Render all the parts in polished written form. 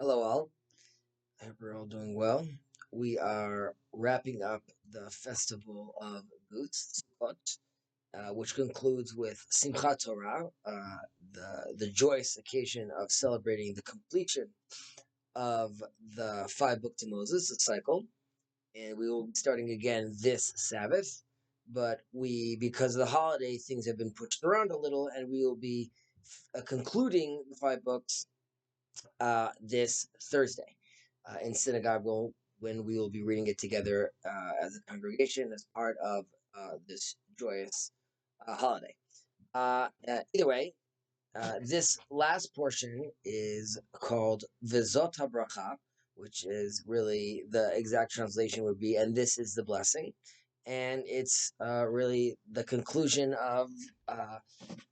Hello, all. I hope we're all doing well. We are wrapping up the festival of Boots, Sukkot, which concludes with Simchat Torah, the joyous occasion of celebrating the completion of the five books of Moses, the cycle. And we will be starting again this Sabbath. But because of the holiday, things have been pushed around a little, and we will be concluding the five books this Thursday in synagogue when we will be reading it together as a congregation as part of this joyous holiday. Either way, this last portion is called Vizot HaBerachah, which is really the exact translation would be, and this is the blessing. And it's really the conclusion of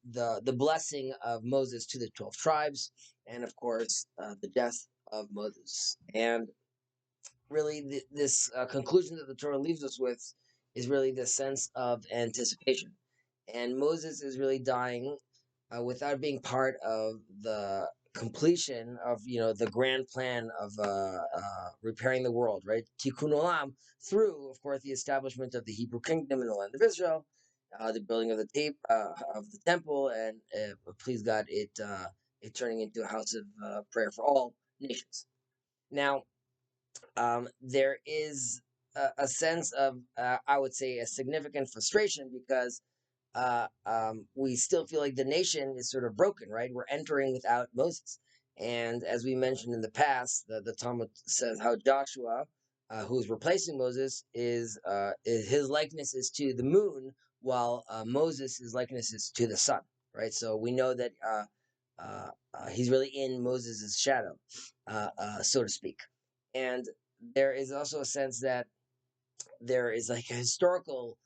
the blessing of Moses to the 12 tribes, and of course the death of Moses. And really, this conclusion that the Torah leaves us with is really the sense of anticipation. And Moses is really dying without being part of the completion of the grand plan of repairing the world, right? Tikkun olam, through, of course, the establishment of the Hebrew kingdom in the land of Israel, the building of the temple, and please God, it turning into a house of prayer for all nations. Now, there is sense of, I would say, a significant frustration because we still feel like the nation is sort of broken, right? We're entering without Moses. And as we mentioned in the past, the Talmud says how Joshua, who is replacing Moses, is his likeness is to the moon, while Moses' likeness is to the sun, right? So we know that he's really in Moses' shadow, so to speak. And there is also a sense that there is like a historical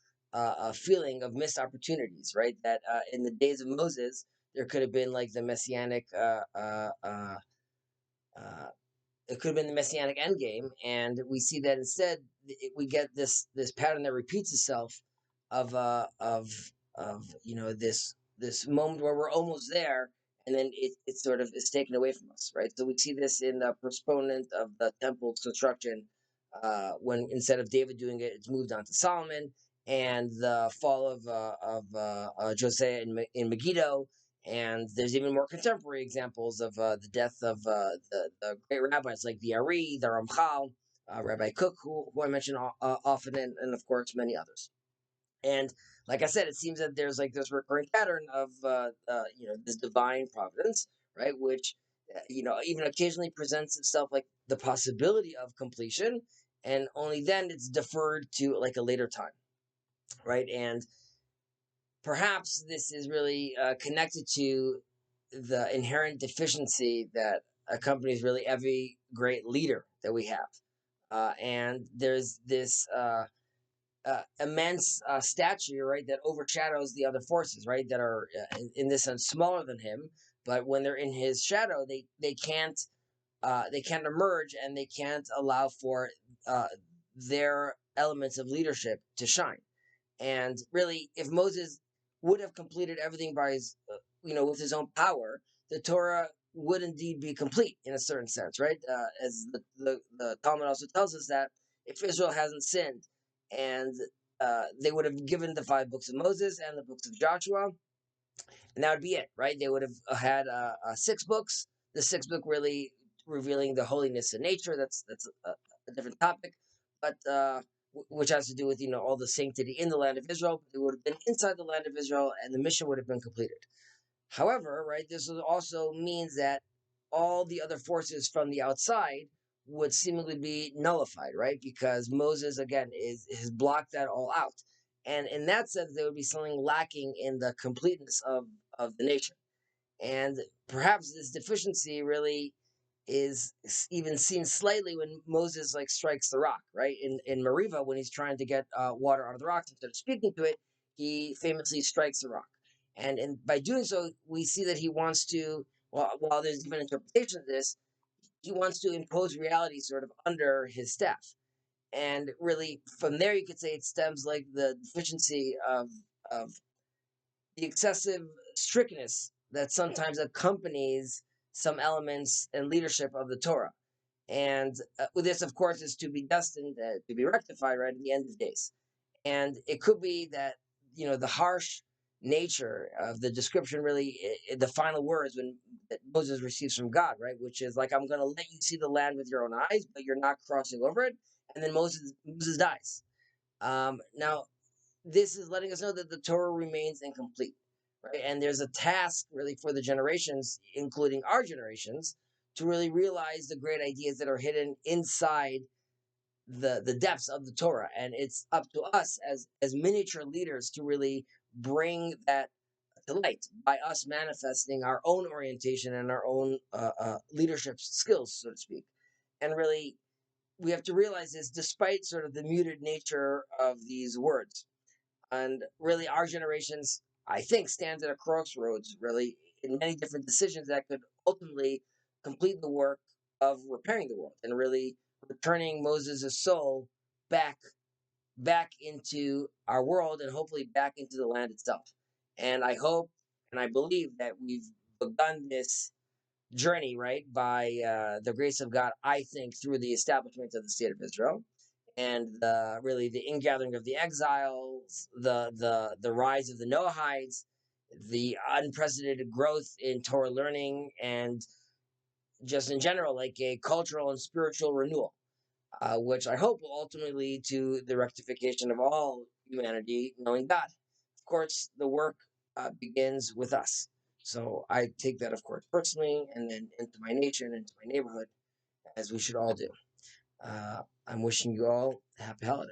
feeling of missed opportunities, right? That in the days of Moses, there could have been like the messianic, it could have been the messianic endgame, and we see that instead we get this pattern that repeats itself of this moment where we're almost there, and then it sort of is taken away from us, right? So we see this in the postponement of the temple construction, when instead of David doing it, it's moved on to Solomon, and the fall of Josiah in Megiddo. And there's even more contemporary examples of the death of the great rabbis like the Ari, the Ramchal, Rabbi Cook, who I mention often, and of course many others. And like I said, it seems that there's like this recurring pattern of this divine providence, right? Which even occasionally presents itself like the possibility of completion, and only then it's deferred to like a later time, right? And perhaps this is really connected to the inherent deficiency that accompanies really every great leader that we have. And there's this immense stature, right, that overshadows the other forces, right, that are in this sense smaller than him. But when they're in his shadow, they can't emerge, and they can't allow for their elements of leadership to shine. And really, if Moses would have completed everything by his, with his own power, the Torah would indeed be complete in a certain sense, right? As the Talmud also tells us that if Israel hasn't sinned, and they would have given the five books of Moses and the books of Joshua, and that would be it, right? They would have had six books. The sixth book really revealing the holiness of nature. That's a different topic, but which has to do with all the sanctity in the land of Israel. It would have been inside the land of Israel, and the mission would have been completed. However, right, this also means that all the other forces from the outside would seemingly be nullified, right? Because Moses again has blocked that all out. And in that sense, there would be something lacking in the completeness of the nation. And perhaps this deficiency really is even seen slightly when Moses like strikes the rock, right? In Meribah, when he's trying to get water out of the rock, instead of speaking to it, he famously strikes the rock. And by doing so, we see that he wants to, while there's different interpretation of this, he wants to impose reality sort of under his staff. And really, from there, you could say it stems like the deficiency of the excessive strictness that sometimes accompanies some elements and leadership of the Torah. And this, of course, is to be destined to be rectified right at the end of days. And it could be that, the harsh nature of the description really, the final words when that Moses receives from God, right? Which is like, I'm going to let you see the land with your own eyes, but you're not crossing over it. And then Moses dies. Now, this is letting us know that the Torah remains incomplete, right? And there's a task really for the generations, including our generations, to really realize the great ideas that are hidden inside the depths of the Torah. And it's up to us as miniature leaders to really bring that to light by us manifesting our own orientation and our own leadership skills, so to speak. And really, we have to realize this despite sort of the muted nature of these words. And really, our generations, I think, stands at a crossroads, really, in many different decisions that could ultimately complete the work of repairing the world and really returning Moses' soul back into our world and hopefully back into the land itself. And I hope and I believe that we've begun this journey, right, by the grace of God, I think, through the establishment of the state of Israel and really the ingathering of the exiles, the rise of the Noahides, the unprecedented growth in Torah learning, and just in general, like a cultural and spiritual renewal, which I hope will ultimately lead to the rectification of all humanity knowing God. Of course, the work begins with us. So I take that, of course, personally, and then into my nation, into my neighborhood, as we should all do. I'm wishing you all a happy holiday.